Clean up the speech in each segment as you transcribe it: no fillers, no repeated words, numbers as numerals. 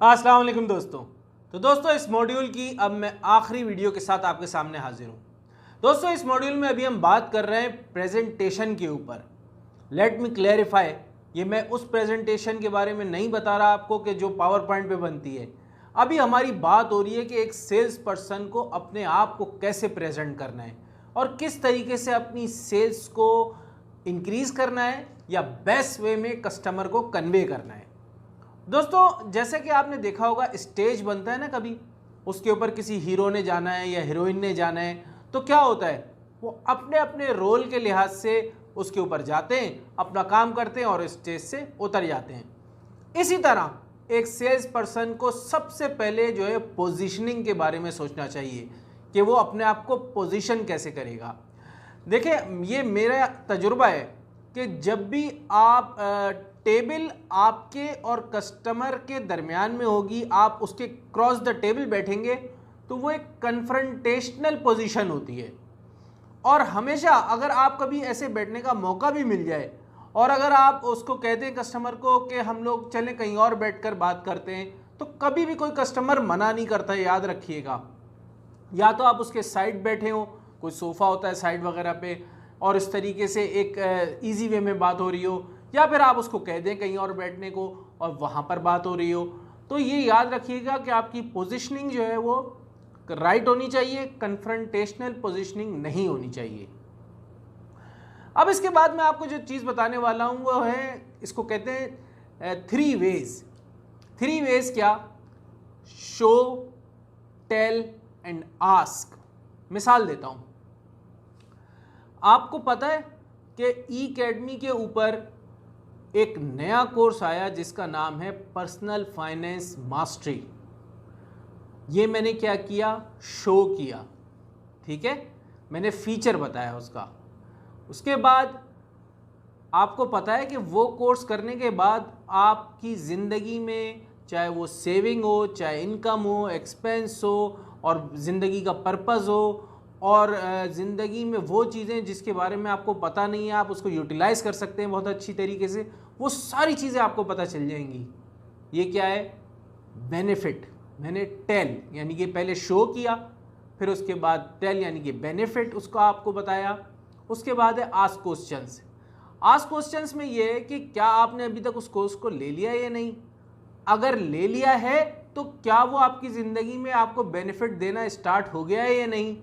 अस्सलाम वालेकुम दोस्तों। तो दोस्तों इस मॉड्यूल की अब मैं आखिरी वीडियो के साथ आपके सामने हाजिर हूँ। दोस्तों इस मॉड्यूल में अभी हम बात कर रहे हैं प्रेजेंटेशन के ऊपर। लेट मी क्लैरिफाई, ये मैं उस प्रेजेंटेशन के बारे में नहीं बता रहा आपको कि जो पावर पॉइंट पे बनती है। अभी हमारी बात हो रही है कि एक सेल्स पर्सन को अपने आप को कैसे प्रेजेंट करना है और किस तरीके से अपनी सेल्स को इंक्रीज करना है या बेस्ट वे में कस्टमर को कन्वे करना है। दोस्तों जैसे कि आपने देखा होगा, स्टेज बनता है ना कभी, उसके ऊपर किसी हीरो ने जाना है या हीरोइन ने जाना है, तो क्या होता है, वो अपने अपने रोल के लिहाज से उसके ऊपर जाते हैं, अपना काम करते हैं और स्टेज से उतर जाते हैं। इसी तरह एक सेल्स पर्सन को सबसे पहले जो है पोजीशनिंग के बारे में सोचना चाहिए कि वो अपने आप को पोजीशन कैसे करेगा। देखिए, ये मेरा तजुर्बा है कि जब भी आप टेबल आपके और कस्टमर के दरमियान में होगी, आप उसके क्रॉस द टेबल बैठेंगे, तो वो एक कन्फ्रंटेशनल पोजीशन होती है। और हमेशा अगर आप कभी ऐसे बैठने का मौका भी मिल जाए और अगर आप उसको कहते हैं कस्टमर को कि हम लोग चलें कहीं और बैठकर बात करते हैं, तो कभी भी कोई कस्टमर मना नहीं करता है, याद रखिएगा। या तो आप उसके साइड बैठे हो, कोई सोफ़ा होता है साइड वगैरह पे, और इस तरीके से एक इजी वे में बात हो रही हो, या फिर आप उसको कह दें कहीं और बैठने को और वहाँ पर बात हो रही हो। तो ये याद रखिएगा कि आपकी पोजीशनिंग जो है वो राइट होनी चाहिए, कन्फ्रंटेशनल पोजीशनिंग नहीं होनी चाहिए। अब इसके बाद मैं आपको जो चीज़ बताने वाला हूँ वो है, इसको कहते हैं थ्री वेज। थ्री वेज क्या? Show, tell and ask. मिसाल देता हूँ, आपको पता है कि ई अकेडमी के ऊपर एक नया कोर्स आया जिसका नाम है पर्सनल फाइनेंस मास्टरी। ये मैंने क्या किया? शो किया, ठीक है, मैंने फीचर बताया उसका। उसके बाद आपको पता है कि वो कोर्स करने के बाद आपकी ज़िंदगी में चाहे वो सेविंग हो, चाहे इनकम हो, एक्सपेंस हो, और ज़िंदगी का पर्पज़ हो, और ज़िंदगी में वो चीज़ें जिसके बारे में आपको पता नहीं है, आप उसको यूटिलाइज़ कर सकते हैं बहुत अच्छी तरीके से, वो सारी चीज़ें आपको पता चल जाएंगी। ये क्या है? बेनिफिट। मैंने टेल यानी कि पहले शो किया, फिर उसके बाद टेल यानी कि बेनिफिट उसको आपको बताया। उसके बाद है आस्क क्वेश्चंस। आस्क क्वेश्चंस में ये है कि क्या आपने अभी तक उस कोर्स को ले लिया है या नहीं। अगर ले लिया है तो क्या वो आपकी ज़िंदगी में आपको बेनिफिट देना स्टार्ट हो गया है या नहीं।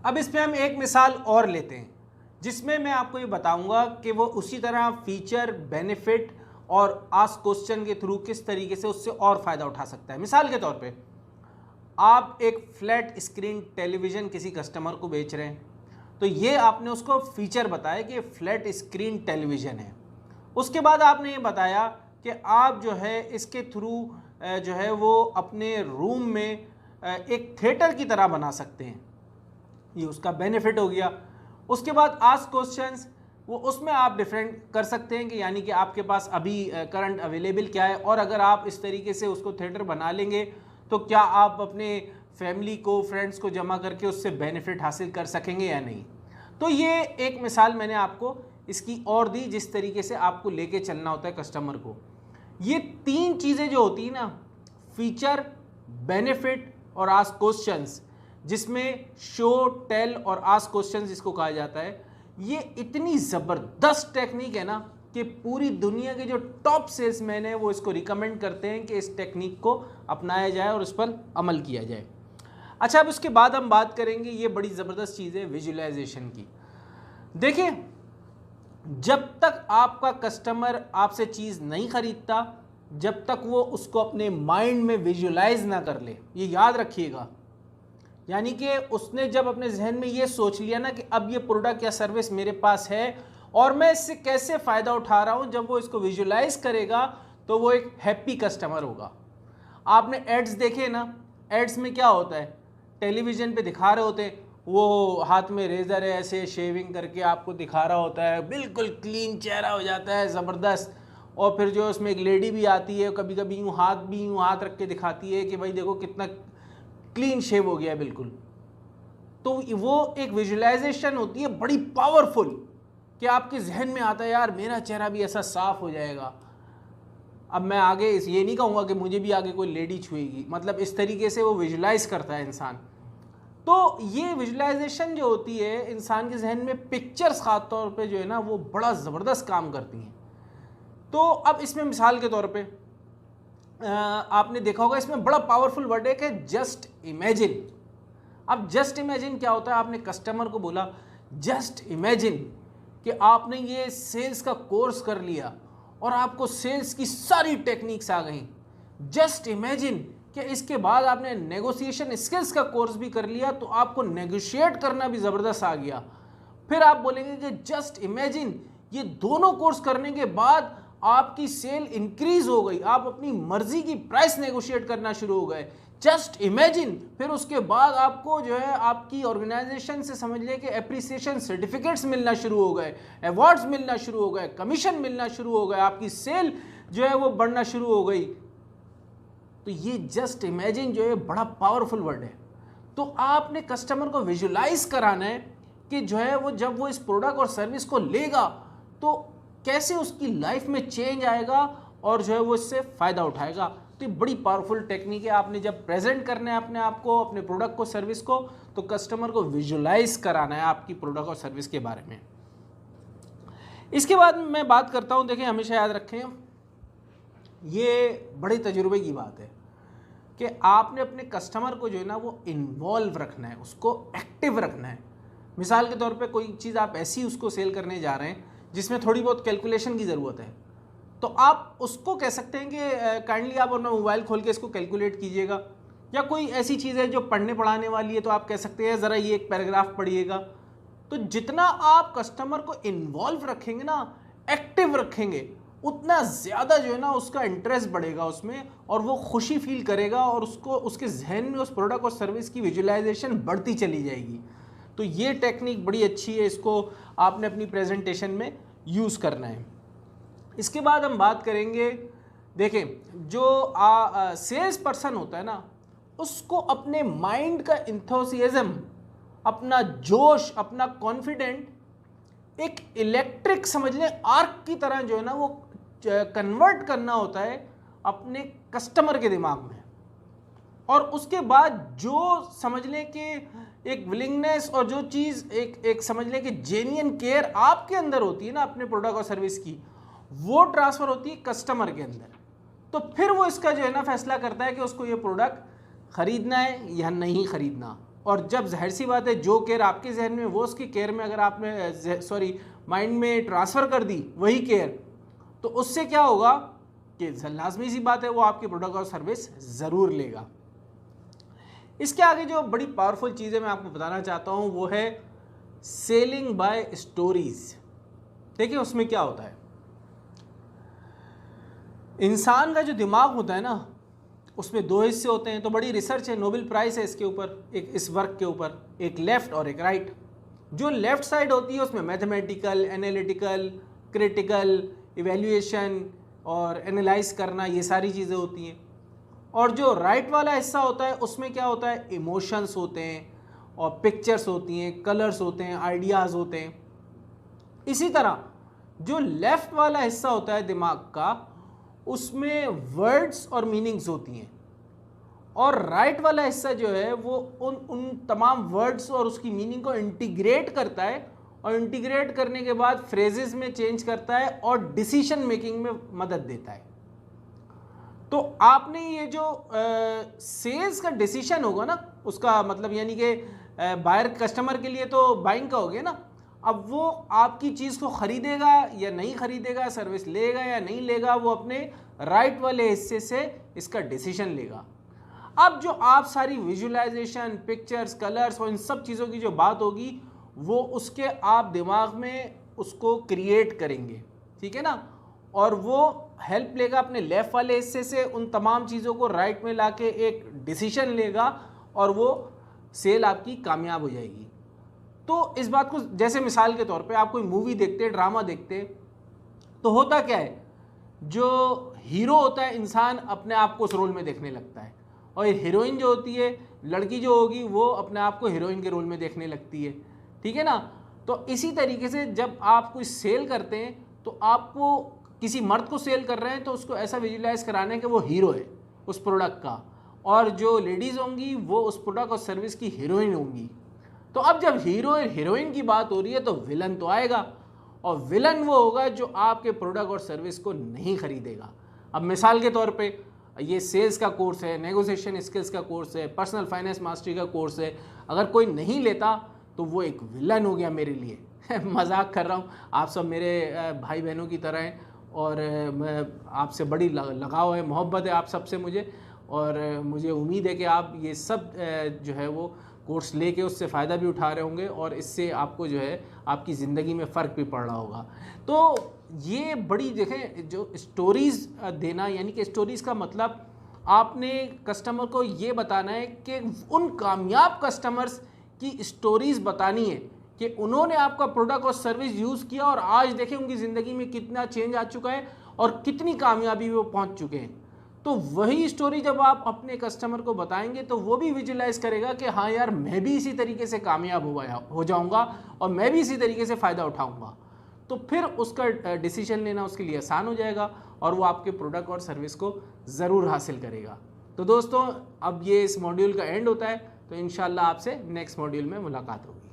अब इस पर हम एक मिसाल और लेते हैं जिसमें मैं आपको ये बताऊंगा कि वो उसी तरह फीचर, बेनिफिट और आस्क क्वेश्चन के थ्रू किस तरीके से उससे और फ़ायदा उठा सकता है। मिसाल के तौर पे आप एक फ्लैट स्क्रीन टेलीविज़न किसी कस्टमर को बेच रहे हैं, तो ये आपने उसको फीचर बताया कि फ्लैट स्क्रीन टेलीविज़न है। उसके बाद आपने ये बताया कि आप जो है इसके थ्रू जो है वो अपने रूम में एक थिएटर की तरह बना सकते हैं, ये उसका बेनिफिट हो गया। उसके बाद आस्क क्वेश्चंस, वो उसमें आप डिफरेंट कर सकते हैं कि यानी कि आपके पास अभी करंट अवेलेबल क्या है, और अगर आप इस तरीके से उसको थिएटर बना लेंगे तो क्या आप अपने फैमिली को, फ्रेंड्स को जमा करके उससे बेनिफिट हासिल कर सकेंगे या नहीं। तो ये एक मिसाल मैंने आपको इसकी और दी जिस तरीके से आपको लेके चलना होता है कस्टमर को। ये तीन चीज़ें जो होती है ना, फीचर, बेनिफिट और आस्क क्वेश्चंस, जिसमें शो, टेल और आस्क क्वेश्चंस जिसको कहा जाता है, ये इतनी ज़बरदस्त टेक्निक है ना कि पूरी दुनिया के जो टॉप सेल्समैन हैं वो इसको रिकमेंड करते हैं कि इस टेक्निक को अपनाया जाए और इस पर अमल किया जाए। अच्छा, अब उसके बाद हम बात करेंगे, ये बड़ी ज़बरदस्त चीज़ है विजुअलाइजेशन की। देखिए, जब तक आपका कस्टमर आपसे चीज़ नहीं ख़रीदता, जब तक वो उसको अपने माइंड में विजुअलाइज ना कर ले, ये याद रखिएगा। यानी कि उसने जब अपने जहन में ये सोच लिया ना कि अब ये प्रोडक्ट या सर्विस मेरे पास है और मैं इससे कैसे फ़ायदा उठा रहा हूँ, जब वो इसको विजुअलाइज करेगा तो वो एक हैप्पी कस्टमर होगा। आपने एड्स देखे ना, एड्स में क्या होता है, टेलीविज़न पे दिखा रहे होते हैं, वो हाथ में रेज़र है, ऐसे शेविंग करके आपको दिखा रहा होता है, बिल्कुल क्लीन चेहरा हो जाता है, ज़बरदस्त। और फिर जो उसमें एक लेडी भी आती है, कभी कभी यूँ हाथ रख के दिखाती है कि भाई देखो कितना क्लीन शेव हो गया है बिल्कुल। तो वो एक विजुअलाइजेशन होती है बड़ी पावरफुल कि आपके जहन में आता है यार मेरा चेहरा भी ऐसा साफ हो जाएगा। अब मैं आगे ये नहीं कहूँगा कि मुझे भी आगे कोई लेडी छुएगी, मतलब इस तरीके से वो विजुलाइज करता है इंसान। तो ये विजुलाइजेशन जो होती है इंसान के जहन में पिक्चर्स ख़ास तौर पे जो है ना वो बड़ा ज़बरदस्त काम करती हैं। तो अब इसमें मिसाल के तौर पे आपने देखा होगा इसमें बड़ा पावरफुल वर्ड है कि जस्ट इमेजिन। अब जस्ट इमेजिन क्या होता है, आपने कस्टमर को बोला जस्ट इमेजिन कि आपने ये सेल्स का कोर्स कर लिया और आपको सेल्स की सारी टेक्निक्स आ गई। जस्ट इमेजिन कि इसके बाद आपने नेगोशिएशन स्किल्स का कोर्स भी कर लिया तो आपको नेगोशिएट करना भी ज़बरदस्त आ गया। फिर आप बोलेंगे कि जस्ट इमेजिन ये दोनों कोर्स करने के बाद आपकी सेल इंक्रीज हो गई, आप अपनी मर्जी की प्राइस नेगोशिएट करना शुरू हो गए। जस्ट इमेजिन फिर उसके बाद आपको जो है आपकी ऑर्गेनाइजेशन से समझ लें कि एप्रिसिएशन सर्टिफिकेट्स मिलना शुरू हो गए, अवार्ड्स मिलना शुरू हो गए, कमीशन मिलना शुरू हो गए, आपकी सेल जो है वो बढ़ना शुरू हो गई। तो ये जस्ट इमेजिन जो है बड़ा पावरफुल वर्ड है। तो आपने कस्टमर को विजुलाइज कराना है कि जो है वो जब वो इस प्रोडक्ट और सर्विस को लेगा तो कैसे उसकी लाइफ में चेंज आएगा और जो है वो इससे फ़ायदा उठाएगा। तो ये बड़ी पावरफुल टेक्निक है। आपने जब प्रेजेंट करना है अपने आप को, अपने प्रोडक्ट को, सर्विस को, तो कस्टमर को विजुलाइज कराना है आपकी प्रोडक्ट और सर्विस के बारे में। इसके बाद मैं बात करता हूँ, देखिए हमेशा याद रखें ये बड़े तजुर्बे की बात है कि आपने अपने कस्टमर को जो है ना वो इन्वॉल्व रखना है, उसको एक्टिव रखना है। मिसाल के तौर पे कोई चीज़ आप ऐसी उसको सेल करने जा रहे हैं जिसमें थोड़ी बहुत कैलकुलेशन की ज़रूरत है, तो आप उसको कह सकते हैं कि काइंडली आप अपना मोबाइल खोल के इसको कैलकुलेट कीजिएगा। या कोई ऐसी चीज़ है जो पढ़ने पढ़ाने वाली है तो आप कह सकते हैं ज़रा ये एक पैराग्राफ पढ़िएगा। तो जितना आप कस्टमर को इन्वॉल्व रखेंगे ना, एक्टिव रखेंगे, उतना ज़्यादा जो है ना उसका इंटरेस्ट बढ़ेगा उसमें और वो खुशी फील करेगा और उसको उसके जहन में उस प्रोडक्ट और सर्विस की विजुलाइजेशन बढ़ती चली जाएगी। तो ये टेक्निक बड़ी अच्छी है, इसको आपने अपनी प्रेजेंटेशन में यूज़ करना है। इसके बाद हम बात करेंगे, देखें जो सेल्स पर्सन होता है ना उसको अपने माइंड का इंथुसियाज्म, अपना जोश, अपना कॉन्फिडेंट एक इलेक्ट्रिक समझ लें आर्क की तरह जो है ना वो कन्वर्ट करना होता है अपने कस्टमर के दिमाग में। और उसके बाद जो समझ लें कि एक विलिंगनेस और जो चीज़ एक समझ लें कि जेन्युइन केयर आपके अंदर होती है ना अपने प्रोडक्ट और सर्विस की, वो ट्रांसफ़र होती है कस्टमर के अंदर। तो फिर वो इसका जो है ना फैसला करता है कि उसको ये प्रोडक्ट ख़रीदना है या नहीं ख़रीदना। और जब जाहिर सी बात है जो केयर आपके जहन में वो उसकी केयर में अगर आपने माइंड में ट्रांसफ़र कर दी वही केयर, तो उससे क्या होगा कि लाजमी सी बात है वो आपकी प्रोडक्ट और सर्विस ज़रूर लेगा। इसके आगे जो बड़ी पावरफुल चीज़ें मैं आपको बताना चाहता हूँ वो है सेलिंग बाय स्टोरीज। देखिए उसमें क्या होता है, इंसान का जो दिमाग होता है ना उसमें दो हिस्से होते हैं। तो बड़ी रिसर्च है, नोबेल प्राइज़ है इसके ऊपर, एक इस वर्क के ऊपर, एक लेफ़्ट और एक राइट। जो लेफ़्ट साइड होती है उसमें मैथमेटिकल, एनालिटिकल, क्रिटिकल, इवैल्यूएशन और एनालाइज करना, ये सारी चीज़ें होती हैं। और जो राइट वाला हिस्सा होता है उसमें क्या होता है, इमोशंस होते हैं और पिक्चर्स होती हैं, कलर्स होते हैं, आइडियाज़ होते हैं। इसी तरह जो लेफ़्ट वाला हिस्सा होता है दिमाग का उसमें वर्ड्स और मीनिंग्स होती हैं। और राइट वाला हिस्सा जो है वो उन तमाम वर्ड्स और उसकी मीनिंग को इंटीग्रेट करता है और इंटीग्रेट करने के बाद फ्रेजेस में चेंज करता है और डिसीजन मेकिंग में मदद देता है। तो आपने ये जो सेल्स का डिसीजन होगा ना उसका मतलब यानी कि बायर कस्टमर के लिए तो बाइंग का हो गया ना, अब वो आपकी चीज़ को ख़रीदेगा या नहीं ख़रीदेगा, सर्विस लेगा या नहीं लेगा, वो अपने राइट वाले हिस्से से इसका डिसीजन लेगा। अब जो आप सारी विजुलाइजेशन, पिक्चर्स, कलर्स और इन सब चीज़ों की जो बात होगी वो उसके आप दिमाग में उसको क्रिएट करेंगे, ठीक है ना। और वो हेल्प लेगा अपने लेफ़्ट वाले हिस्से से उन तमाम चीज़ों को राइट में लाके एक डिसीजन लेगा और वो सेल आपकी कामयाब हो जाएगी। तो इस बात को जैसे मिसाल के तौर पे आप कोई मूवी देखते, ड्रामा देखते, तो होता क्या है, जो हीरो होता है इंसान अपने आप को उस रोल में देखने लगता है और हीरोइन जो होती है, लड़की जो होगी, वो अपने आप को हीरोइन के रोल में देखने लगती है, ठीक है ना। तो इसी तरीके से जब आप कोई सेल करते हैं तो आपको किसी मर्द को सेल कर रहे हैं तो उसको ऐसा विजुलाइज कराना है कि वो हीरो है उस प्रोडक्ट का, और जो लेडीज़ होंगी वो उस प्रोडक्ट और सर्विस की हीरोइन होंगी। तो अब जब हीरो हीरोइन की बात हो रही है तो विलन तो आएगा, और विलन वो होगा जो आपके प्रोडक्ट और सर्विस को नहीं खरीदेगा। अब मिसाल के तौर पे ये सेल्स का कोर्स है, नेगोशिएशन स्किल्स का कोर्स है, पर्सनल फाइनेंस मास्टरी का कोर्स है, अगर कोई नहीं लेता तो वो एक विलन हो गया मेरे लिए। मजाक कर रहा हूँ, आप सब मेरे भाई बहनों की तरह हैं और मैं आपसे बड़ी लगाव है, मोहब्बत है आप सबसे मुझे, और मुझे उम्मीद है कि आप ये सब जो है वो कोर्स लेके उससे फ़ायदा भी उठा रहे होंगे और इससे आपको जो है आपकी ज़िंदगी में फ़र्क भी पड़ रहा होगा। तो ये बड़ी देखें जो स्टोरीज़ देना, यानी कि स्टोरीज़ का मतलब आपने कस्टमर को ये बताना है कि उन कामयाब कस्टमर्स की स्टोरीज़ बतानी है कि उन्होंने आपका प्रोडक्ट और सर्विस यूज़ किया और आज देखें उनकी ज़िंदगी में कितना चेंज आ चुका है और कितनी कामयाबी वो पहुंच चुके हैं। तो वही स्टोरी जब आप अपने कस्टमर को बताएंगे तो वो भी विजुलाइज करेगा कि हाँ यार मैं भी इसी तरीके से कामयाब हो जाऊंगा और मैं भी इसी तरीके से फ़ायदा उठाऊंगा। तो फिर उसका डिसीजन लेना उसके लिए आसान हो जाएगा और वो आपके प्रोडक्ट और सर्विस को ज़रूर हासिल करेगा। तो दोस्तों अब ये इस मॉड्यूल का एंड होता है, तो इंशाल्लाह आपसे नेक्स्ट मॉड्यूल में मुलाकात होगी।